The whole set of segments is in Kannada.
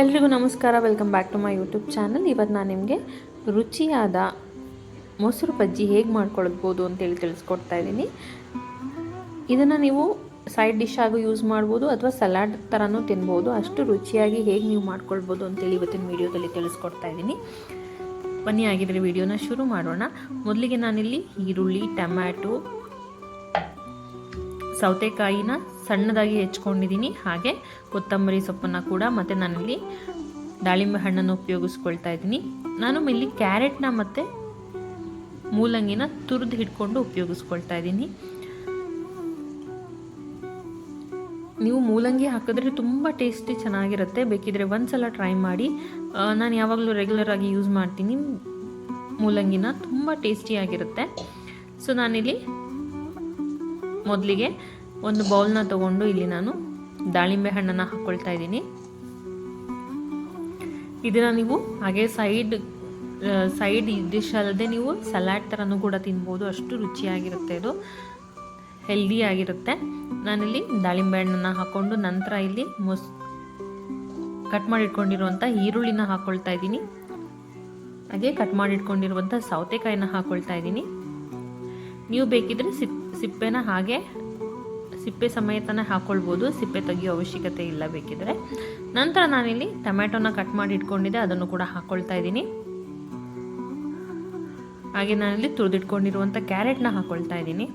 ಎಲ್ರಿಗೂ ನಮಸ್ಕಾರ. Welcome back to my YouTube channel. ಇವತ್ತು ನಾನು ನಿಮಗೆ ರುಚಿಯಾದ ಮೊಸರು ಬಜ್ಜಿ ಹೇಗೆ ಮಾಡ್ಕೊಳ್ಬೋದು ಅಂತೇಳಿ ತಿಳಿಸ್ಕೊಡ್ತಾ ಇದ್ದೀನಿ. ಇದನ್ನು ನೀವು ಸೈಡ್ ಡಿಶ್ ಆಗೂ ಯೂಸ್ ಮಾಡ್ಬೋದು ಅಥವಾ ಸಲಾಡ್ ಥರನೂ ತಿನ್ಬೋದು. ಅಷ್ಟು ರುಚಿಯಾಗಿ ಹೇಗೆ ನೀವು ಮಾಡ್ಕೊಳ್ಬೋದು ಅಂತೇಳಿ ಇವತ್ತಿನ ವೀಡಿಯೋದಲ್ಲಿ ತಿಳಿಸ್ಕೊಡ್ತಾ ಇದ್ದೀನಿ. ಬನ್ನಿ ಆಗಿದ್ರೆ ವಿಡಿಯೋನ ಶುರು ಮಾಡೋಣ. ಮೊದಲಿಗೆ ನಾನಿಲ್ಲಿ ಈರುಳ್ಳಿ, ಟೊಮ್ಯಾಟೊ, ಸೌತೆಕಾಯಿನ ಸಣ್ಣದಾಗಿ ಹೆಚ್ಕೊಂಡಿದ್ದೀನಿ. ಹಾಗೆ ಕೊತ್ತಂಬರಿ ಸೊಪ್ಪನ್ನು ಕೂಡ, ಮತ್ತು ನಾನಿಲ್ಲಿ ದಾಳಿಂಬೆ ಹಣ್ಣನ್ನು ಉಪಯೋಗಿಸ್ಕೊಳ್ತಾ ಇದ್ದೀನಿ. ನಾನು ಇಲ್ಲಿ ಕ್ಯಾರೆಟ್ನ ಮತ್ತು ಮೂಲಂಗಿನ ತುರಿದು ಹಿಡ್ಕೊಂಡು ಉಪಯೋಗಿಸ್ಕೊಳ್ತಾ ಇದ್ದೀನಿ. ನೀವು ಮೂಲಂಗಿ ಹಾಕಿದ್ರೆ ತುಂಬ ಟೇಸ್ಟಿ ಚೆನ್ನಾಗಿರುತ್ತೆ. ಬೇಕಿದ್ರೆ ಒಂದ್ಸಲ ಟ್ರೈ ಮಾಡಿ. ನಾನು ಯಾವಾಗಲೂ ರೆಗ್ಯುಲರ್ ಆಗಿ ಯೂಸ್ ಮಾಡ್ತೀನಿ ಮೂಲಂಗಿನ, ತುಂಬ ಟೇಸ್ಟಿಯಾಗಿರುತ್ತೆ. ಸೊ ನಾನಿಲ್ಲಿ ಮೊದಲಿಗೆ ಒಂದು ಬೌಲ್ನ ತಗೊಂಡು ಇಲ್ಲಿ ನಾನು ದಾಳಿಂಬೆ ಹಣ್ಣನ್ನು ಹಾಕ್ಕೊಳ್ತಾ ಇದ್ದೀನಿ. ಇದನ್ನು ನೀವು ಹಾಗೆ ಸೈಡ್ ಡಿಶ್ ಅಲ್ಲದೆ ನೀವು ಸಲಾಡ್ ಥರನೂ ಕೂಡ ತಿನ್ಬೋದು. ಅಷ್ಟು ರುಚಿಯಾಗಿರುತ್ತೆ, ಇದು ಹೆಲ್ದಿ ಆಗಿರುತ್ತೆ. ನಾನಿಲ್ಲಿ ದಾಳಿಂಬೆ ಹಣ್ಣನ್ನು ಹಾಕ್ಕೊಂಡು ನಂತರ ಇಲ್ಲಿ ಕಟ್ ಮಾಡಿಟ್ಕೊಂಡಿರುವಂಥ ಈರುಳ್ಳಿನ ಹಾಕ್ಕೊಳ್ತಾ ಇದ್ದೀನಿ. ಹಾಗೆ ಕಟ್ ಮಾಡಿಟ್ಕೊಂಡಿರುವಂಥ ಸೌತೆಕಾಯಿನ ಹಾಕ್ಕೊಳ್ತಾ ಇದ್ದೀನಿ. ನೀವು ಬೇಕಿದ್ರೆ ಸಿಪ್ಪೆನ ಹಾಗೆ ಸಿಪ್ಪೆ ಸಮೇತನೇ ಹಾಕ್ಕೊಳ್ಬೋದು, ಸಿಪ್ಪೆ ತೆಗಿಯೋ ಅವಶ್ಯಕತೆ ಇಲ್ಲ ಬೇಕಿದ್ರೆ. ನಂತರ ನಾನಿಲ್ಲಿ ಟೊಮ್ಯಾಟೊನ ಕಟ್ ಮಾಡಿ ಇಟ್ಕೊಂಡಿದ್ದೆ, ಅದನ್ನು ಕೂಡ ಹಾಕ್ಕೊಳ್ತಾ ಇದ್ದೀನಿ. ಹಾಗೆ ನಾನಿಲ್ಲಿ ತುರಿದಿಟ್ಕೊಂಡಿರುವಂಥ ಕ್ಯಾರೆಟ್ನ ಹಾಕ್ಕೊಳ್ತಾ ಇದ್ದೀನಿ.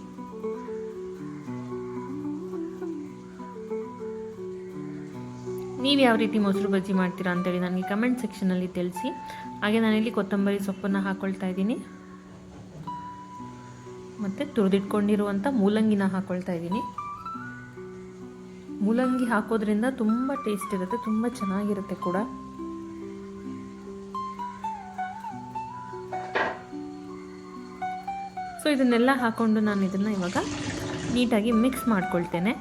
ನೀವು ಯಾವ ರೀತಿ ಮೊಸರು ಬಜ್ಜಿ ಮಾಡ್ತೀರಾ ಅಂತೇಳಿ ನನಗೆ ಕಮೆಂಟ್ ಸೆಕ್ಷನಲ್ಲಿ ತಿಳಿಸಿ. ಹಾಗೆ ನಾನಿಲ್ಲಿ ಕೊತ್ತಂಬರಿ ಸೊಪ್ಪನ್ನು ಹಾಕ್ಕೊಳ್ತಾ ಇದ್ದೀನಿ, ಮತ್ತು ತುರಿದಿಟ್ಕೊಂಡಿರುವಂಥ ಮೂಲಂಗಿನ ಹಾಕ್ಕೊಳ್ತಾ ಇದ್ದೀನಿ. ಮೂಲಂಗಿ ಹಾಕೋದ್ರಿಂದ ತುಂಬ ಟೇಸ್ಟ್ ಇರುತ್ತೆ, ತುಂಬ ಚೆನ್ನಾಗಿರುತ್ತೆ ಕೂಡ. ಸೊ ಇದನ್ನೆಲ್ಲ ಹಾಕ್ಕೊಂಡು ನಾನು ಇದನ್ನು ಇವಾಗ ನೀಟಾಗಿ ಮಿಕ್ಸ್ ಮಾಡ್ಕೊಳ್ತೇನೆ.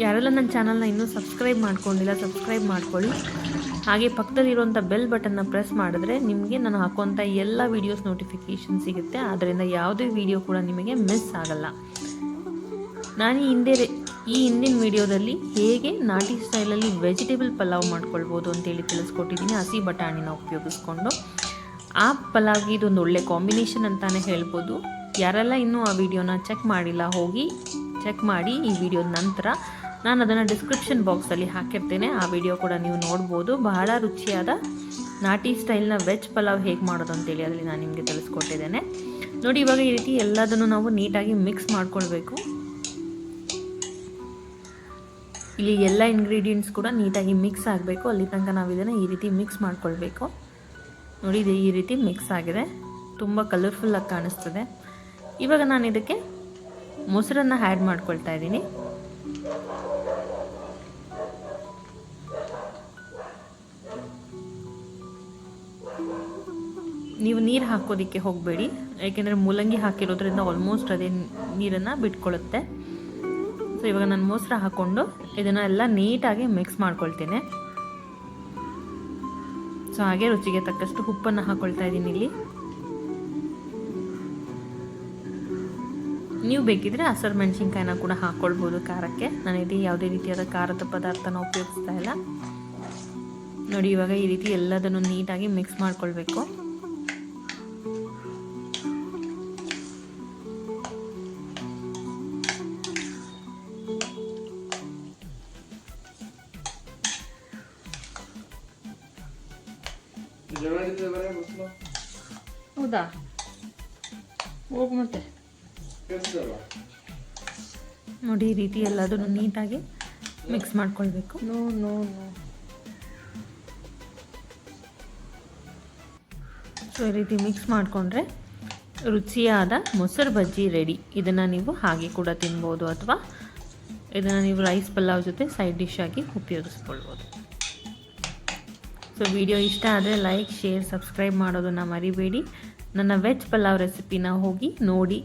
ಯಾರೆಲ್ಲ ನನ್ನ ಚಾನಲ್ನ ಇನ್ನೂ ಸಬ್ಸ್ಕ್ರೈಬ್ ಮಾಡ್ಕೊಂಡಿಲ್ಲ, ಸಬ್ಸ್ಕ್ರೈಬ್ ಮಾಡ್ಕೊಳ್ಳಿ. ಹಾಗೆ ಪಕ್ಕದಲ್ಲಿರುವಂಥ ಬೆಲ್ ಬಟನ್ನ ಪ್ರೆಸ್ ಮಾಡಿದ್ರೆ ನಿಮಗೆ ನಾನು ಹಾಕುವಂಥ ಎಲ್ಲ ವೀಡಿಯೋಸ್ ನೋಟಿಫಿಕೇಷನ್ ಸಿಗುತ್ತೆ. ಅದರಿಂದ ಯಾವುದೇ ವಿಡಿಯೋ ಕೂಡ ನಿಮಗೆ ಮಿಸ್ ಆಗಲ್ಲ. ನಾನು ಈ ಹಿಂದಿನ ವಿಡಿಯೋದಲ್ಲಿ ಹೇಗೆ ನಾಟಿ ಸ್ಟೈಲಲ್ಲಿ ವೆಜಿಟೇಬಲ್ ಪಲಾವ್ ಮಾಡ್ಕೊಳ್ಬೋದು ಅಂತೇಳಿ ತಿಳಿಸ್ಕೊಟ್ಟಿದ್ದೀನಿ, ಹಸಿ ಬಟಾಣಿನ ಉಪಯೋಗಿಸ್ಕೊಂಡು. ಆ ಪಲಾವ್ಗೆ ಇದೊಂದು ಒಳ್ಳೆ ಕಾಂಬಿನೇಷನ್ ಅಂತಲೇ ಹೇಳ್ಬೋದು. ಯಾರೆಲ್ಲ ಇನ್ನೂ ಆ ವಿಡಿಯೋನ ಚೆಕ್ ಮಾಡಿಲ್ಲ, ಹೋಗಿ ಚೆಕ್ ಮಾಡಿ. ಈ ವಿಡಿಯೋದ ನಂತರ ನಾನು ಅದನ್ನು ಡಿಸ್ಕ್ರಿಪ್ಷನ್ ಬಾಕ್ಸಲ್ಲಿ ಹಾಕಿರ್ತೇನೆ, ಆ ವಿಡಿಯೋ ಕೂಡ ನೀವು ನೋಡ್ಬೋದು. ಬಹಳ ರುಚಿಯಾದ ನಾಟಿ ಸ್ಟೈಲ್ನ ವೆಜ್ ಪಲಾವ್ ಹೇಗೆ ಮಾಡೋದು ಅಂತೇಳಿ ಅದರಲ್ಲಿ ನಾನು ನಿಮಗೆ ತಿಳಿಸ್ಕೊಟ್ಟಿದ್ದೇನೆ ನೋಡಿ. ಇವಾಗ ಈ ರೀತಿ ಎಲ್ಲದನ್ನು ನಾವು ನೀಟಾಗಿ ಮಿಕ್ಸ್ ಮಾಡ್ಕೊಳ್ಬೇಕು. ಇಲ್ಲಿ ಎಲ್ಲ ಇಂಗ್ರೀಡಿಯೆಂಟ್ಸ್ ಕೂಡ ನೀಟಾಗಿ ಮಿಕ್ಸ್ ಆಗಬೇಕು, ಅಲ್ಲಿ ತನಕ ನಾವು ಇದನ್ನು ಈ ರೀತಿ ಮಿಕ್ಸ್ ಮಾಡ್ಕೊಳ್ಬೇಕು. ನೋಡಿ, ಇದು ಈ ರೀತಿ ಮಿಕ್ಸ್ ಆಗಿದೆ, ತುಂಬ ಕಲರ್ಫುಲ್ಲಾಗಿ ಕಾಣಿಸ್ತದೆ. ಇವಾಗ ನಾನು ಇದಕ್ಕೆ ಮೊಸರನ್ನು ಆ್ಯಡ್ ಮಾಡ್ಕೊಳ್ತಾ ಇದ್ದೀನಿ. ನೀವು ನೀರು ಹಾಕೋದಕ್ಕೆ ಹೋಗಬೇಡಿ, ಯಾಕೆಂದರೆ ಮೂಲಂಗಿ ಹಾಕಿರೋದ್ರಿಂದ ಆಲ್ಮೋಸ್ಟ್ ಅದೇ ನೀರನ್ನು ಬಿಟ್ಕೊಳ್ಳುತ್ತೆ. ಸೊ ಇವಾಗ ನಾನು ಮೊಸರು ಹಾಕ್ಕೊಂಡು ಇದನ್ನೆಲ್ಲ ನೀಟಾಗಿ ಮಿಕ್ಸ್ ಮಾಡ್ಕೊಳ್ತೇನೆ. ಸೊ ಹಾಗೆ ರುಚಿಗೆ ತಕ್ಕಷ್ಟು ಉಪ್ಪನ್ನು ಹಾಕ್ಕೊಳ್ತಾ ಇದ್ದೀನಿ ಇಲ್ಲಿ. ನೀವು ಬೇಕಿದ್ರೆ ಹಸಿರು ಮೆಣಸಿನ್ಕಾಯಿನ ಕೂಡ ಹಾಕ್ಕೊಳ್ಬೋದು ಖಾರಕ್ಕೆ. ನಾನಿಲ್ಲಿ ಯಾವುದೇ ರೀತಿಯಾದ ಖಾರದ ಪದಾರ್ಥನ ಉಪಯೋಗಿಸ್ತಾ ಇಲ್ಲ. ನೋಡಿ, ಇವಾಗ ಈ ರೀತಿ ಎಲ್ಲದನ್ನು ನೀಟಾಗಿ ಮಿಕ್ಸ್ ಮಾಡ್ಕೊಳ್ಬೇಕು. ಹೌದಾ, ಹೋಗು ಮತ್ತೆ. ನೋಡಿ, ಈ ರೀತಿ ಎಲ್ಲದನ್ನು ನೀಟಾಗಿ ಮಿಕ್ಸ್ ಮಾಡ್ಕೊಳ್ಬೇಕು. ಸೊ ಈ ರೀತಿ ಮಿಕ್ಸ್ ಮಾಡಿಕೊಂಡ್ರೆ ರುಚಿಯಾದ ಮೊಸರು ಬಜ್ಜಿ ರೆಡಿ. ಇದನ್ನು ನೀವು ಹಾಗೆ ಕೂಡ ತಿನ್ಬೋದು, ಅಥವಾ ಇದನ್ನು ನೀವು ರೈಸ್ ಪಲಾವ್ ಜೊತೆ ಸೈಡ್ ಡಿಶ್ ಆಗಿ ಉಪಯೋಗಿಸ್ಕೊಳ್ಬೋದು. ಸೊ ವಿಡಿಯೋ ಇಷ್ಟ ಆದರೆ ಲೈಕ್, ಶೇರ್, ಸಬ್ಸ್ಕ್ರೈಬ್ ಮಾಡೋದನ್ನು ಮರಿಬೇಡಿ. ನನ್ನ ವೆಜ್ ಪಲಾವ್ ರೆಸಿಪಿನ ಹೋಗಿ ನೋಡಿ.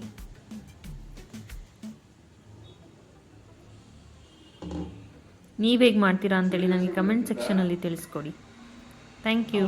ನೀವು ಹೇಗೆ ಮಾಡ್ತೀರಾ ಅಂತೇಳಿ ನನಗೆ ಕಮೆಂಟ್ ಸೆಕ್ಷನಲ್ಲಿ ತಿಳಿಸ್ಕೊಡಿ. Thank you.